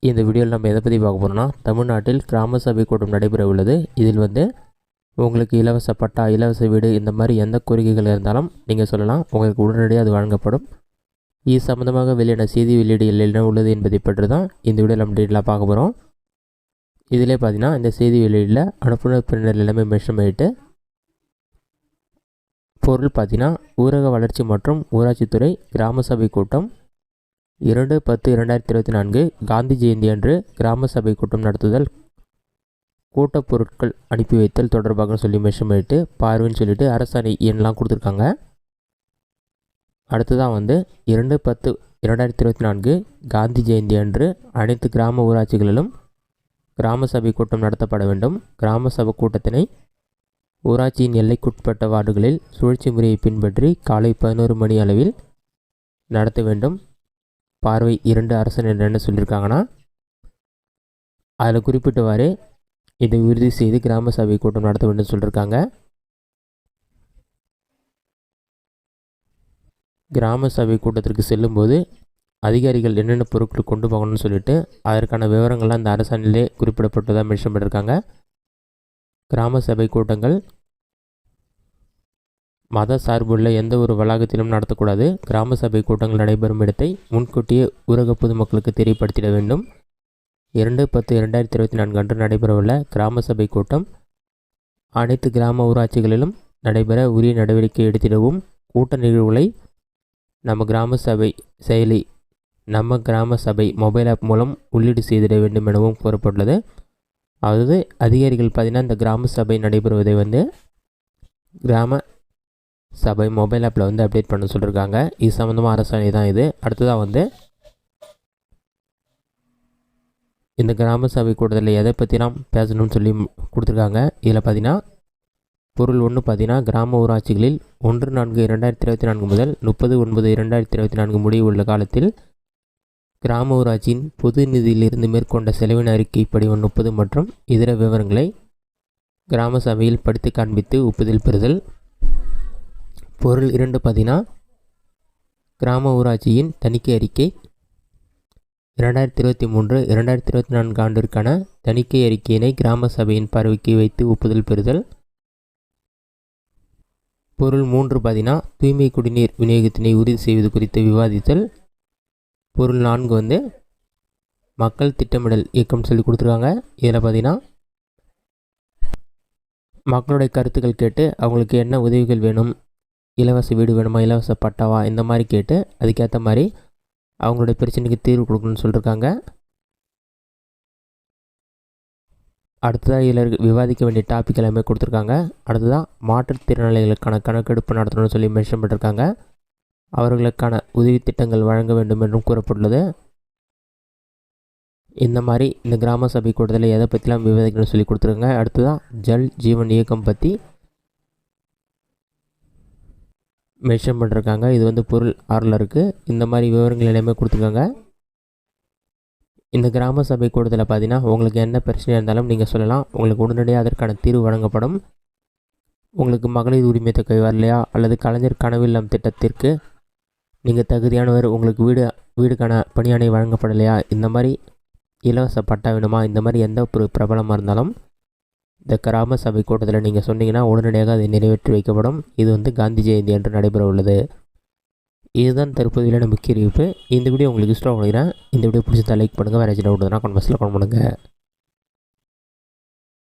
இந்த வீடியோவில் நம்ம எதை பற்றி பார்க்க போகிறோம்னா, தமிழ்நாட்டில் கிராம சபை கூட்டம் நடைபெற உள்ளது. இதில் உங்களுக்கு இலவச பட்டா, இலவச வீடு, இந்த மாதிரி எந்த கோரிக்கைகள் இருந்தாலும் நீங்கள் சொல்லலாம். உங்களுக்கு உடனடியாக அது வழங்கப்படும். இது சம்மந்தமாக வெளியான செய்தி வெளியீடுகள் என்ன உள்ளது என்பதை பற்றி தான் இந்த வீடியோவில் நம்ம டீட்டெயிலாக பார்க்க போகிறோம். இதிலே பார்த்தீங்கன்னா இந்த செய்தி வெளியீடில் அனுப்புனர் பிரினர் எல்லாமே மென்ஷன் பண்ணிட்டு, பொருள் பார்த்தீங்கன்னா ஊரக வளர்ச்சி மற்றும் ஊராட்சித்துறை கிராம சபை கூட்டம் 2/10/2024 காந்தி ஜெயந்தி அன்று கிராம சபை கூட்டம் நடத்துதல், கூட்டப் பொருட்கள் அனுப்பி வைத்தல் தொடர்பாக சொல்லி மென்ஷன் பண்ணிட்டு பார்வைன்னு சொல்லிட்டு அரசாணை எண்ணெலாம் கொடுத்துருக்காங்க. அடுத்ததான் 2/10/2024 காந்தி ஜெயந்தி அன்று அனைத்து கிராம ஊராட்சிகளிலும் கிராம சபை கூட்டம் நடத்தப்பட வேண்டும். கிராம சபை கூட்டத்தினை ஊராட்சியின் எல்லைக்குட்பட்ட வார்டுகளில் சுழற்சி முறையை பின்பற்றி காலை 11 மணி அளவில் நடத்த வேண்டும். பார்வை 2 அரசு என்ன சொல்லியிருக்காங்கன்னா, அதில் குறிப்பிட்டவாறு இதை உறுதி செய்து கிராம சபை கூட்டம் நடத்த வேண்டும் சொல்லியிருக்காங்க. கிராம சபை கூட்டத்திற்கு செல்லும்போது அதிகாரிகள் என்னென்ன பொருட்கள் கொண்டு போகணும்னு சொல்லிட்டு அதற்கான விவரங்கள்லாம் இந்த அரசாணையிலே குறிப்பிடப்பட்டதாக மென்ஷன் பண்ணியிருக்காங்க. கிராம சபை கூட்டங்கள் மத சார்புள்ள எந்த ஒரு வளாகத்திலும் நடத்தக்கூடாது. கிராம சபை கூட்டங்கள் நடைபெறும் இடத்தை முன்கூட்டியே ஊரக பொதுமக்களுக்கு தெரியப்படுத்திட வேண்டும். 2/10/2024 அன்று நடைபெறவுள்ள கிராம சபை கூட்டம் அனைத்து கிராம ஊராட்சிகளிலும் நடைபெற உரிய நடவடிக்கை எடுத்திடவும், கூட்ட நிகழ்வுகளை நம்ம கிராம சபை செயலி, நம்ம கிராம சபை மொபைல் ஆப் மூலம் உள்ளீடு செய்திட வேண்டும் எனவும் கூறப்பட்டுள்ளது. அதாவது அதிகாரிகள் பார்த்தீங்கன்னா இந்த கிராம சபை நடைபெறுவதை கிராம சபை மொபைல் ஆப்பில் அப்டேட் பண்ண சொல்லியிருக்காங்க. இது சம்மந்தமாக அரசாணை தான் இது. அடுத்ததாக இந்த கிராம சபை கூட்டத்தில் எதை பற்றிலாம் பேசணும்னு சொல்லி கொடுத்துருக்காங்க. இதில் பார்த்தீங்கன்னா பொருள் 1 பார்த்தீங்கன்னா கிராம ஊராட்சிகளில் 1/4/2024 முதல் 30/9/2024 முடிவு உள்ள காலத்தில் கிராம ஊராட்சியின் பொது நிதியிலிருந்து மேற்கொண்ட செலவின அறிக்கை படிவம் 30 மற்றும் இதர விவரங்களை கிராம சபையில் படித்து காண்பித்து ஒப்புதல் பெறுதல். பொருள் 2 பார்த்தீங்கன்னா கிராம ஊராட்சியின் தணிக்கை அறிக்கை 2023-2024 ஆண்டிற்கான தணிக்கை அறிக்கையினை கிராம சபையின் பார்வைக்கு வைத்து ஒப்புதல் பெறுதல். பொருள் 3 பார்த்தீங்கன்னா தூய்மை குடிநீர் விநியோகத்தினை உறுதி செய்வது குறித்து விவாதித்தல். பொருள் 4 மக்கள் திட்டமிடல் இயக்கம் சொல்லி கொடுத்துருக்காங்க. இதில் பார்த்தீங்கன்னா மக்களுடைய கருத்துக்கள் கேட்டு அவங்களுக்கு என்ன உதவிகள் வேணும், இலவச வீடு வேணுமா, இலவச பட்டாவா, இந்த மாதிரி கேட்டு அதுக்கேற்ற மாதிரி அவங்களுடைய பிரச்சனைக்கு தீர்வு கொடுக்கணும்னு சொல்லியிருக்காங்க. அடுத்ததாக இதில் விவாதிக்க வேண்டிய டாபிக் எல்லாமே கொடுத்துருக்காங்க. அடுத்ததான் மாற்றுத்திறனாளிகளுக்கான கணக்கெடுப்பு நடத்தணும்னு சொல்லி மென்ஷன் பண்ணியிருக்காங்க. அவர்களுக்கான உதவி திட்டங்கள் வழங்க வேண்டும் என்றும் கூறப்பட்டுள்ளது. இந்த மாதிரி இந்த கிராம சபை கூட்டத்தில் எதை பற்றிலாம் விவாதிக்கணும்னு சொல்லி கொடுத்துருக்காங்க. அடுத்ததான் ஜல் ஜீவன் இயக்கம் பற்றி மென்ஷன் பண்ணிருக்காங்க. இது பொருள் 6ல் இருக்குது. இந்த மாதிரி விவரங்கள் எல்லாமே கொடுத்துருக்காங்க. இந்த கிராம சபை கூட்டத்தில் பார்த்தீங்கன்னா உங்களுக்கு என்ன பிரச்சனையாக இருந்தாலும் நீங்கள் சொல்லலாம். உங்களுக்கு உடனடியாக அதற்கான தீர்வு வழங்கப்படும். உங்களுக்கு மகளிர் உரிமை தொகை வரலையா, அல்லது கலைஞர் கனவில்லம் திட்டத்திற்கு நீங்கள் தகுதியானவர், உங்களுக்கு வீடுக்கான பணியாணை வழங்கப்படலையா, இந்த மாதிரி இலவச பட்டா வேணுமா, இந்த மாதிரி எந்த ஒரு பிரபலமாக இருந்தாலும் இந்த கிராம சபை கூட்டத்தில் நீங்கள் சொன்னீங்கன்னா உடனடியாக அதை நிறைவேற்றி வைக்கப்படும். இது காந்தி ஜெயந்தி அன்று நடைபெற உள்ளது. இதுதான் தற்போதையிலான முக்கிய அறிவிப்பு. இந்த வீடியோ உங்களுக்கு இஷ்டம் பண்ணிக்கிறேன். இந்த வீடியோ பிடிச்சதா லைக் பண்ணுங்கள். வேறு ஏதாச்சும் டவுட் இருந்தால் கமெண்ட் பாக்ஸில் கமெண்ட் பண்ணுங்கள்.